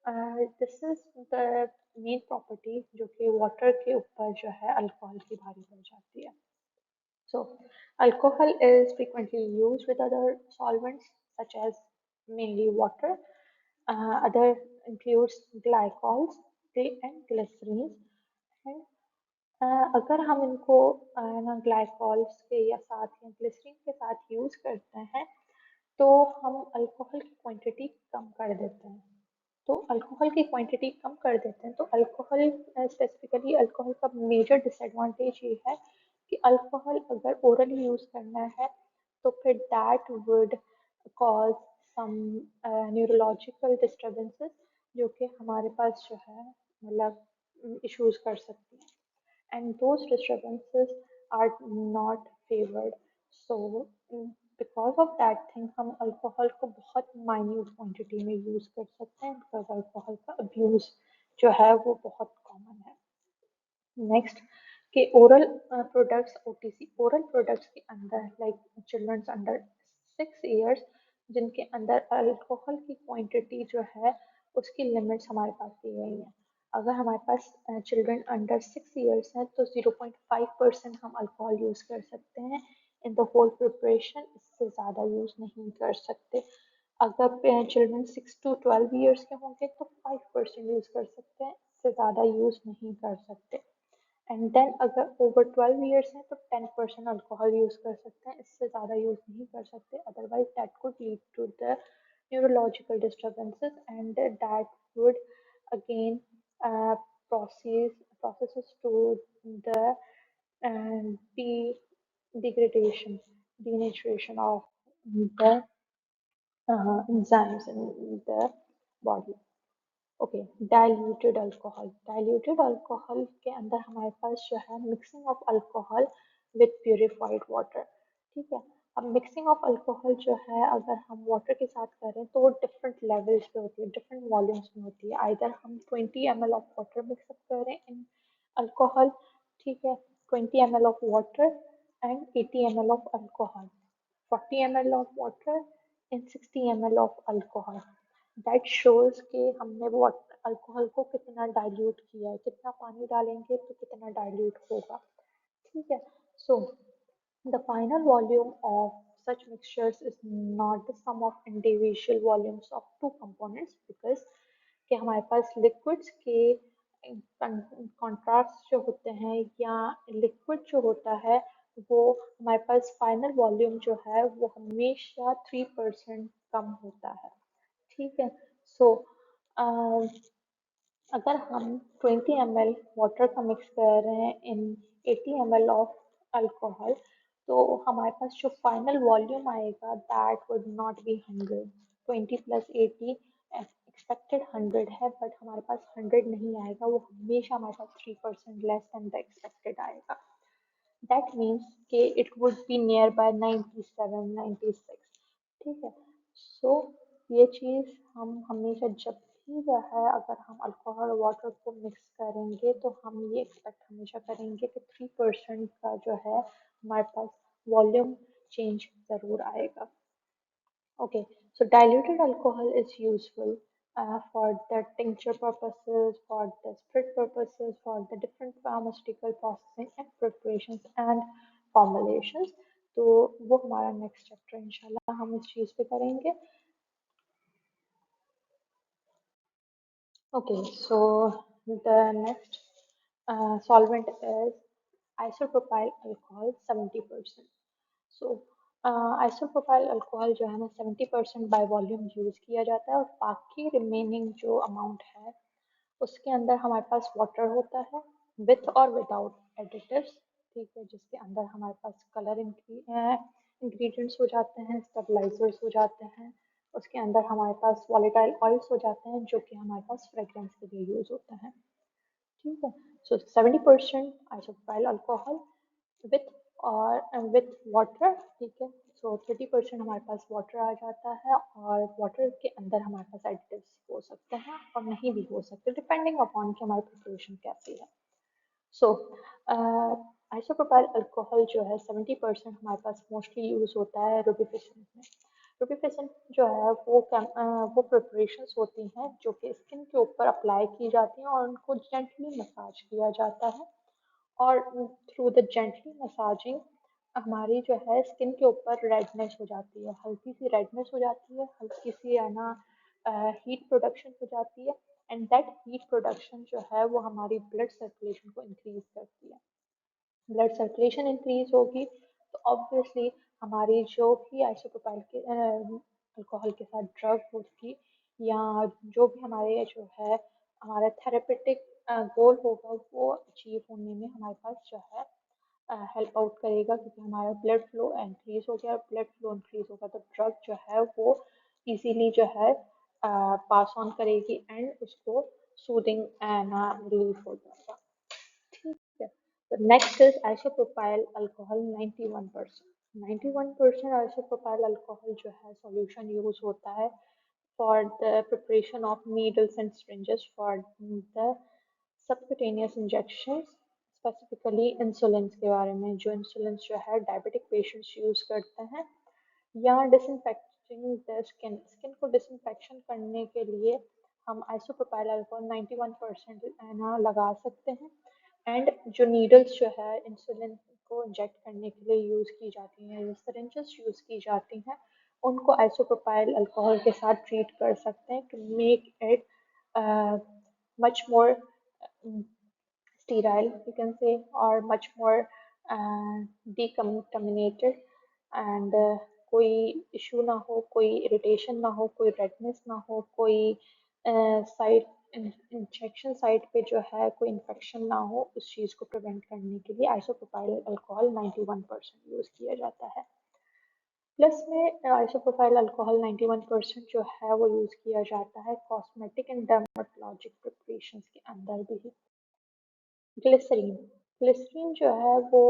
this is the main property जो कि वाटर के ऊपर जो है अल्कोहल की भारी पड़ जाती है। So alcohol is frequently used with other solvents such as mainly water. Other includes glycols and glycerines. And अगर हम इनको ना ग्लाइकॉल्स के या साथ या ग्लिसरीन के साथ यूज करते हैं तो हम अल्कोहल की क्वांटिटी कम कर देते हैं। तो अल्कोहल की क्वांटिटी कम कर देते हैं तो अल्कोहल स्पेसिफिकली अल्कोहल का मेजर डिसएडवांटेज ये है कि अल्कोहल अगर ओरली यूज करना है तो फिर that would cause some neurological disturbances जो कि हमारे पास जो है मतलब इश्यूज कर सकती हैं, and those disturbances are not favored। So because of that thing हम अल्कोहल को बहुत माइन्यूट क्वांटिटी में यूज़ कर सकते हैं, बिकॉज अल्कोहल का अब्यूज़ जो है वो बहुत कॉमन है। नेक्स्ट के oral products, OTC oral products के अंदर लाइक चिल्ड्रंस अंडर 6 इयर्स जिनके अंदर अल्कोहल की क्वांटिटी जो है उसकी लिमिट्स हमारे पास दी गई हैं। अगर हमारे पास चिल्ड्रन अंडर 6 इयर्स हैं तो 0.5% हम अल्कोहल यूज़ कर सकते हैं इन द होल प्रिपरेशन, इससे ज़्यादा यूज़ नहीं कर सकते। अगर चिल्ड्रन 6 to 12 इयर्स के होंगे तो 5% यूज़ कर सकते हैं, इससे ज़्यादा यूज़ नहीं कर सकते। एंड देन अगर ओवर 12 इयर्स है तो 10% अल्कोहल यूज़ कर सकते हैं, इससे ज़्यादा यूज़ नहीं कर सकते, otherwise that could lead to the neurological disturbances and that would again processes to the degradation, denaturation of the enzymes in the body. Okay, diluted alcohol. Diluted alcohol के अंदर हमारे पास जो है mixing of alcohol with purified water. ठीक है, अब mixing of alcohol जो है अगर हम वाटर के साथ करें तो वो डिफरेंट लेवल्स पे होती है, डिफरेंट वॉल्यूम्स में होती है। आइदर हम 20 ml ऑफ वाटर मिक्स करें इन अल्कोहल, ठीक है, 20 ml of water and 80 ml of alcohol, 40 ml of water and 60 ml of alcohol. That shows कि हमने वो अल्कोहल को कितना डाइल्यूट किया है, कितना पानी डालेंगे तो कितना डाइल्यूट होगा। ठीक है, so the final volume of such mixtures is not the sum of individual volumes of two components, because कि हमारे पास लिक्विड्स के कॉन्ट्रास्ट जो होते हैं या लिक्विड जो होता है वो हमारे पास फाइनल वॉल्यूम जो है वो हमेशा 3% कम होता है। ठीक है, सो अगर हम 20 ml वाटर का मिक्स कर रहे हैं इन 80 ml ऑफ अल्कोहल तो हमारे पास जो फाइनल वॉल्यूम आएगा that would not be 100। 20 plus 80 expected 100 है, बट हमारे पास 100 नहीं आएगा, वो हमेशा हमारे पास 3% लेस देन द एक्सपेक्टेड आएगा। दैट मीन्स कि it would be near by 97, 96। ठीक है, सो ये चीज़ हम हमेशा जब भी जो है अगर हम अल्कोहल वाटर को मिक्स करेंगे तो हम ये एक्सपेक्ट हमेशा करेंगे कि 3% का जो है हमारे पास वॉल्यूम चेंज ज़रूर आएगा। Okay, so diluted alcohol is useful for the tincture purposes, for the spirit purposes, for the different pharmaceutical processing and preparations and formulations. तो वो हमारा नेक्स्ट चैप्टर इंशाल्लाह हम इस चीज़ पे करेंगे। Okay, so the next solvent is isopropyl alcohol 70%. So isopropyl alcohol जो है ना 70% बाय वॉल्यूम यूज़ किया जाता है और बाकी रिमेनिंग जो अमाउंट है उसके अंदर हमारे पास वाटर होता है विथ और विदाउट एडिटिव्स। ठीक है, जिसके अंदर हमारे पास कलर इंग्रेडिएंट्स हो जाते हैं, स्टेबलाइजर्स हो जाते हैं, उसके अंदर हमारे पास वॉलेटाइल ऑयल्स हो जाते हैं जो कि हमारे पास फ्रेग्रेंस के लिए यूज होते हैं। ठीक है, सो 70% आइसोप्रोपाइल अल्कोहल विथ और विथ वाटर। ठीक है, सो 30% हमारे पास वाटर आ जाता है और वाटर के अंदर हमारे पास एडिटिव्स हो सकते हैं और नहीं भी हो सकते, डिपेंडिंग अपॉन कि हमारी प्रिपरेशन कैसी है। सो आइसोप्रोपाइल अल्कोहल जो है 70% हमारे पास मोस्टली यूज होता है रूबिफिकेंट में। रूबिफिकेंट जो है वो प्रिपरेशंस होती हैं जो कि स्किन के ऊपर अप्लाई की जाती हैं और उनको जेंटली मसाज किया जाता है और थ्रू द जेंटली मसाजिंग हमारी जो है स्किन के ऊपर रेडनेस हो जाती है, हल्की सी रेडनेस हो जाती है, हल्की सी है ना हीट प्रोडक्शन हो जाती है एंड दैट हीट प्रोडक्शन जो है वो हमारी ब्लड सर्कुलेशन को इंक्रीज करती है। ब्लड सर्कुलेशन इंक्रीज होगी तो ऑब्वियसली हमारी जो भी आइसोप्रोपाइल के अल्कोहल के साथ ड्रग होगी या जो भी हमारे जो है हमारा थेरेपेटिक गोल होगा वो अचीव होने में हमारे पास जो है हेल्प आउट करेगा, क्योंकि हमारा ब्लड फ्लो इंक्रीज हो गया, ब्लड फ्लो इंक्रीज होगा तो ड्रग जो है वो इजीली जो है पास ऑन करेगी एंड उसको सूदिंग रिलीफ हो जाएगा। ठीक है, तो next is isopropyl alcohol 91%। 91% isopropyl alcohol जो है solution यूज होता है for the preparation of needles and syringes for the subcutaneous injections, specifically insulin के बारे में, जो insulin जो है diabetic patients यूज करते हैं, या disinfecting the skin को disinfection करने के लिए हम isopropyl alcohol 91% ना लगा सकते हैं। एंड जो नीडल्स जो है इंसुलिन को इंजेक्ट करने के लिए यूज़ की जाती हैं, जो सिरिंजेस यूज़ की जाती हैं, उनको आइसोप्रोपाइल अल्कोहल के साथ ट्रीट कर सकते हैं to make it much more sterile, you can say, or much more decontaminated, and कोई इशू ना हो, कोई इरिटेशन ना हो, कोई रेडनेस ना हो, कोई साइड इंजेक्शन साइट पे जो है कोई इन्फेक्शन ना हो, उस चीज़ को प्रिवेंट करने के लिए आइसोप्रोपाइल अल्कोहल 91% यूज़ किया जाता है। प्लस में आइसोप्रोपाइल अल्कोहल 91% जो है वो यूज़ किया जाता है कॉस्मेटिक एंड डर्मेटोलॉजिक प्रिपरेशंस के अंदर भी। ग्लिसरीन ग्लिसरीन जो है वो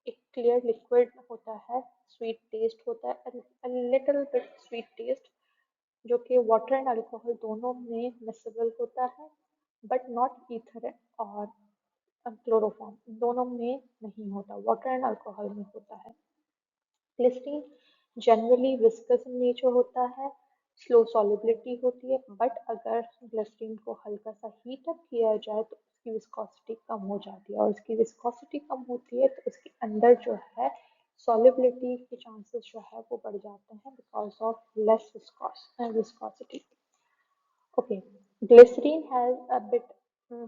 एक क्लियर लिक्विड होता है, स्वीट टेस्ट होता है, लिटिल बिट स्वीट टेस्ट, जो कि वाटर एंड अल्कोहल दोनों में मिसेबल होता है, बट नॉट ईथर और क्लोरोफॉर्म दोनों में नहीं होता, वाटर एंड अल्कोहल में होता है। Glycerin generally viscous in nature होता है, स्लो सॉल्युबिलिटी होती है, बट अगर ग्लिसरीन को हल्का सा हीट अप किया जाए तो उसकी विस्कोसिटी कम हो जाती है, और उसकी विस्कोसिटी कम होती है तो उसके अंदर जो है सॉल्युबिलिटी के चांसेस जो है वो बढ़ जाते हैं because of less viscosity. Okay, glycerin has a bit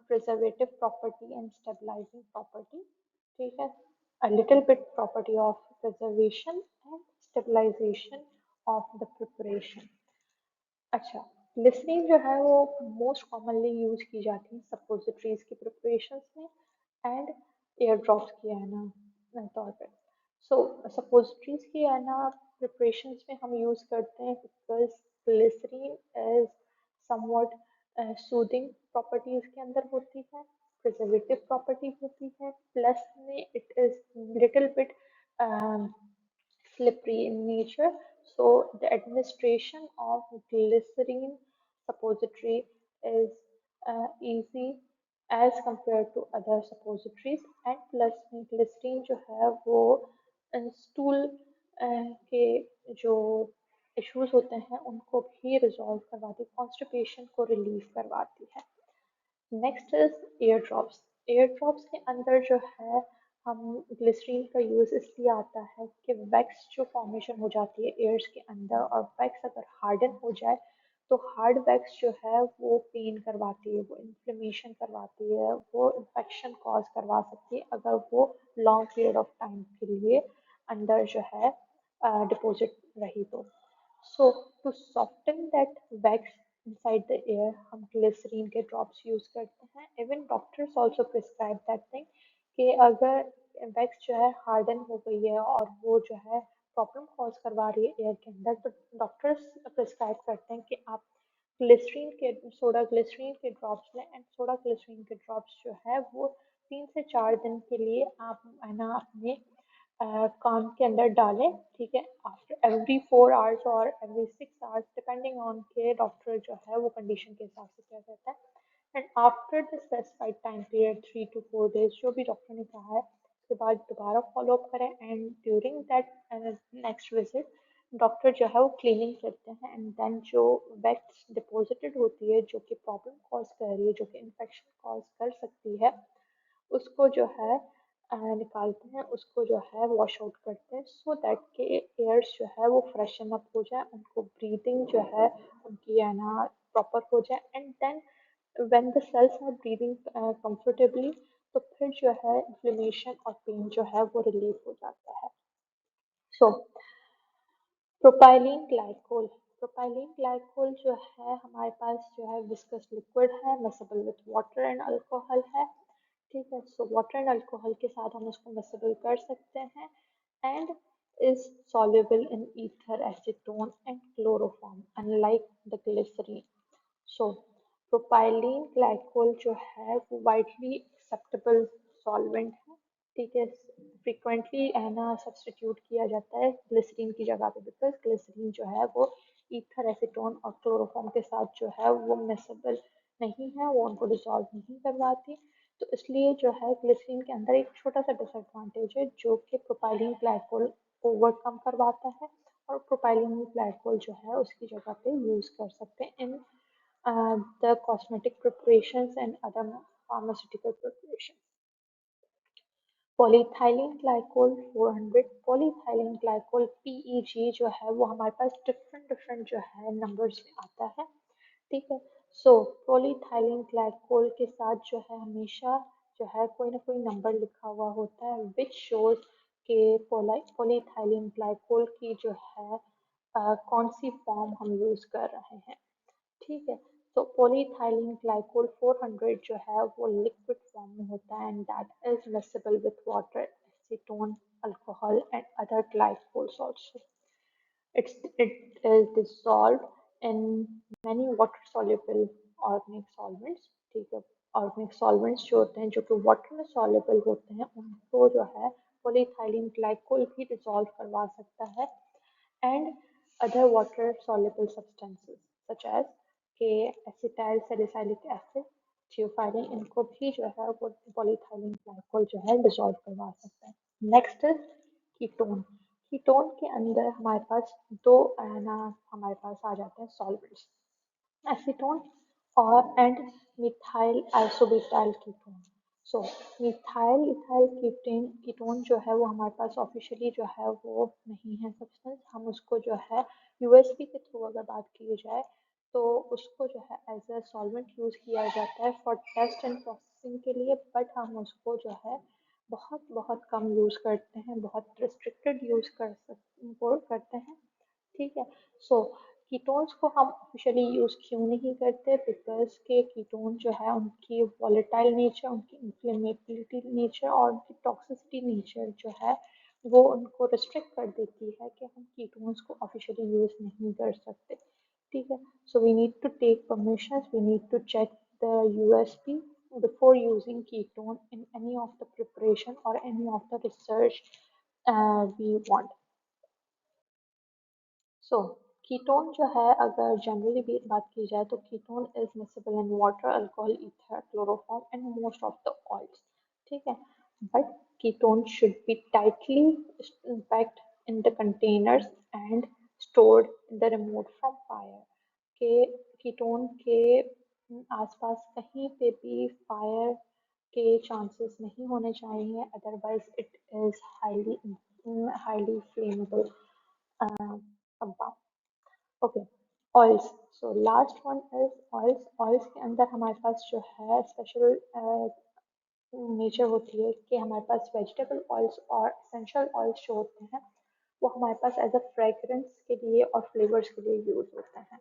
preservative property and stabilizing property. ठीक है, a little bit property of preservation and stabilization of the preparation. अच्छा, ग्लिसरीन जो है वो मोस्ट कॉमनली यूज की जाती है सपोजिटरीज की प्रिपरेशंस में एंड एयर ड्रॉप्स की है ना तौर पे। सो सपोजिटरीज की है ना प्रिपरेशंस में हम यूज करते हैं because glycerin is somewhat soothing properties के अंदर होती है, प्रिजर्वेटिव प्रॉपर्टी होती है, प्लस में it is little bit slippery in nature. So the administration of glycerine suppository is easy as compared to other suppositories, and plus में glycerine जो है वो स्टूल के जो इश्यूज होते हैं उनको भी रिजॉल्व करवाती है, कॉन्स्टिपेशन को रिलीव करवाती है। Next is air drops. Air drops के अंदर जो है हम ग्लिसरीन का यूज़ इसलिए आता है कि वैक्स जो फॉर्मेशन हो जाती है एयर्स के अंदर, और वैक्स अगर हार्डन हो जाए तो हार्ड वैक्स जो है वो पेन करवाती है, वो इन्फ्लेमेशन करवाती है, वो इन्फेक्शन कॉज करवा सकती है अगर वो लॉन्ग पीरियड ऑफ टाइम के लिए अंदर जो है डिपॉजिट रही तो। So to soften that wax inside the air, हम ग्लिसरीन के ड्रॉप्स यूज करते हैं। Even doctors also prescribe that thing कि अगर वैक्स जो है हार्डन हो गई है और वो जो है प्रॉब्लम कॉज करवा रही है एयर के अंदर, तो डॉक्टर्स प्रिस्क्राइब करते हैं कि आप ग्लिसरीन के सोडा ग्लिसरीन के ड्रॉप्स लें, एंड सोडा ग्लिसरीन के ड्रॉप्स जो है वो 3 से 4 दिन के लिए आप है ना अपने कान के अंदर डालें। ठीक है, आफ्टर एवरी 4 आवर्स और एवरी 6 आवर्स डिपेंडिंग ऑन के डॉक्टर जो है वो कंडीशन के हिसाब से क्या कहता है, and after the specified time period 3 to 4 days जो भी डॉक्टर ने कहा है उसके बाद दोबारा फॉलो अप करें, and during that next visit doctor जो है वो क्लीनिंग करते हैं, एंड देन जो वैक्स डिपॉजिटेड होती है जो कि प्रॉब्लम कॉज कर रही है, जो कि इन्फेक्शन कॉज कर सकती है, उसको जो है निकालते हैं, उसको जो है वॉश आउट करते हैं सो दैट के एयर्स जो है वो फ्रेशन अप हो जाए, उनको ब्रीदिंग जो है उनकी है ना प्रॉपर हो जाए, and then when the cells are breathing comfortably तो फिर जो है इन्फ्लेमेशन और पेन जो है वो रिलीव हो जाता है। सो प्रोपाइलीन ग्लाइकोल प्रोपाइलीन ग्लाइकोल जो है हमारे पास जो है विस्कस लिक्विड है, mixable with water and alcohol है। ठीक है, सो वाटर एंड अल्कोहल के साथ हम उसको मिक्सेबल कर सकते हैं, and is soluble in ether, acetone and chloroform unlike the glycerine. So propylene glycol जो है वो widely acceptable solvent है। ठीक है, फ्रिक्वेंटली है ना सब्सटीट्यूट किया जाता है ग्लिसरीन की जगह पे, बिकॉज ग्लिसरीन जो है वो ईथर एसीटोन और क्लोरोफॉर्म के साथ जो है वो मिक्सेबल नहीं है, वो उनको डिसॉल्व नहीं करवाती। तो इसलिए जो है ग्लिसरीन के अंदर एक छोटा सा डिसएडवांटेज है जो कि प्रोपाइलीन ग्लाइकोल को ओवरकम करवाता है, और प्रोपाइलीन ग्लाइकोल जो है उसकी जगह पे यूज कर सकते हैं इन the cosmetic preparations and other pharmaceutical preparations. Polyethylene glycol 400, polyethylene glycol PEG जो है वो हमारे पास डिफरेंट डिफरेंट जो है नंबर्स में आता है। ठीक है, सो पॉलीथाइलिन ग्लाइकोल के साथ जो है हमेशा जो है कोई ना कोई नंबर लिखा हुआ होता है विच शोज के पॉलीथाइलिन ग्लाइकोल की जो है कौन सी फॉर्म हम यूज कर रहे हैं। ठीक है, तो पॉलीथाइलिन ग्लाइकोल 400 जो है वो लिक्विड फॉर्म में होता है and that is miscible with water, acetone, alcohol and other glycols also. It is dissolved in many water soluble organic solvents। ठीक है, ऑर्गेनिक सॉल्वेंट्स जो होते हैं जो कि वाटर में soluble होते हैं उनको जो है पॉलीथाइलिन ग्लाइकोल भी डिसॉल्व करवा सकता है, and other water soluble substances such as के acetyl salicylic acid, थियोफाइलिन, इनको भी जो है वो पॉलीथाइलिन ग्लाइकोल जो है डिसॉल्व करवा सकता है। Next is ketone. कीटोन के अंदर हमारे पास दो ना हमारे पास आ जाते हैं सॉल्वेंट्स, एसीटोन और and methyl isobutyl ketone. So methyl ethyl ketone ketone जो है वो हमारे पास ऑफिशियली जो है वो नहीं है सब्सटेंस, हम उसको जो है यूएसपी के थ्रू अगर बात की जाए तो उसको जो है एज अ सॉल्वेंट यूज किया जाता है फॉर टेस्ट एंड प्रोसेसिंग के लिए, बट हम उसको जो है बहुत बहुत कम यूज करते हैं, बहुत रिस्ट्रिक्टेड यूज करते हैं। ठीक है, सो कीटोन्स को हम ऑफिशियली यूज क्यों नहीं करते, बिकॉज के कीटोन जो है उनकी वॉलेटाइल नेचर, उनकी इन्फ्लेमेबिलिटी नेचर और उनकी टॉक्सिसिटी नेचर जो है वो उनको रिस्ट्रिक्ट कर देती है कि हम कीटोन्स को ऑफिशियली यूज नहीं कर सकते। ठीक है, so we need to take permissions, we need to check the USP before using ketone in any of the preparation or any of the research we want। So ketone जो है अगर generally भी बात की जाए तो ketone is miscible in water, alcohol, ether, chloroform and most of the oils. ठीक है, but ketone should be tightly packed in the containers and stored in the remote from fire। के कीटोन के आसपास कहीं पे भी फायर के chances नहीं होने चाहिए, otherwise it is highly flammable compound. Okay, oils. So last one is oils. Oils के अंदर हमारे पास जो है स्पेशल नेचर होती है कि हमारे पास वेजिटेबल ऑयल्स और एसेंशियल ऑयल्स जो होते हैं वो हमारे पास एज अ फ्रेगरेंस के लिए और फ्लेवर्स के लिए यूज होते हैं।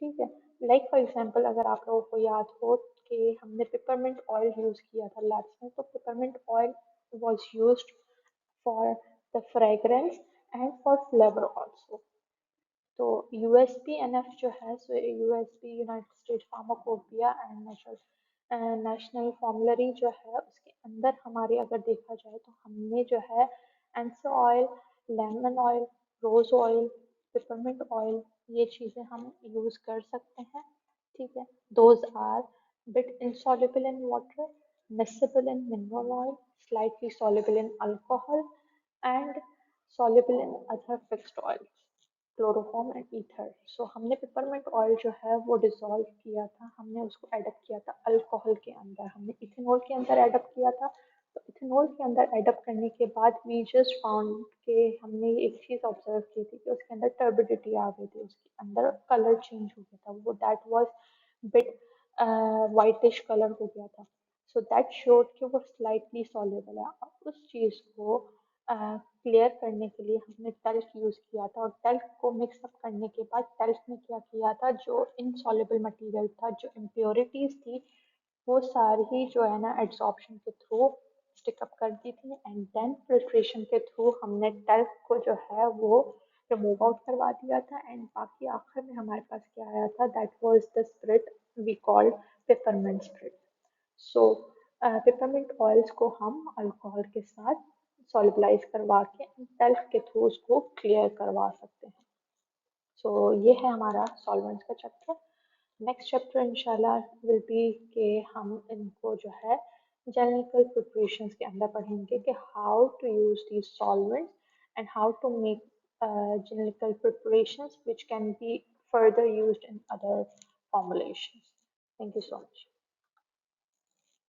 ठीक है, लाइक फॉर एग्जांपल अगर आप लोगों को याद हो कि हमने पिपरमिंट ऑयल यूज किया था लैब्स में, तो peppermint oil was used for the fragrance and for flavour also. तो यूएसपीएनएफ जो है, so USP United State Pharmacopoeia and National Formulary जो है उसके अंदर हमारे अगर देखा जाए तो हमने जो है anise oil, lemon oil, rose oil, peppermint oil, ये चीज़ें हम यूज़ कर सकते हैं। ठीक है, those are bit insoluble in water, miscible in mineral oil, slightly soluble in alcohol, and soluble in other fixed oils, chloroform and ether. So हमने peppermint oil जो है वो डिसॉल्व किया था, हमने उसको एडअप किया था अल्कोहल के अंदर, हमने इथेनॉल के अंदर एडअप किया था। तो इथेनॉल के अंदर एडअप करने के बाद वी जस्ट फाउंड कि हमने एक चीज़ ऑब्जर्व की थी कि उसके अंदर टर्बिडिटी आ गई थी, उसके अंदर कलर चेंज हो गया था, वो that was bit whitish colour हो गया था। सो दैट शोड कि वो स्लाइटली सॉल्युबल है। और उस चीज़ को क्लियर करने के लिए हमने टल्क यूज़ किया था, और टल्क को मिक्सअप करने के बाद टल्क में क्या किया था, जो इनसॉल्युबल मटेरियल था, जो इम्प्योरिटीज थी, वो सारी जो है ना एड्सॉर्प्शन के थ्रू स्टिकअप कर दी थी, एंड देन फिल्ट्रेशन के थ्रू हमने टल्क को जो है वो रिमूव आउट करवा दिया था, एंड बाकी आखिर में हमारे पास क्या आया था, that was the spirit we called peppermint spirit. So peppermint oils को हम अल्कोहल के साथ सॉल्युबलाइज करवा के टेल्फ के थ्रू उसको क्लियर करवा सकते हैं। सो ये है हमारा सॉल्वेंट्स का चैप्टर। नेक्स्ट चैप्टर इंशाल्लाह विल बी कि हम इनको जो है जेनेटिकल प्रिपरेशंस के अंदर पढ़ेंगे कि how to use these solvents and how to make genetical preparations which can be further used in other formulations. Thank you so much.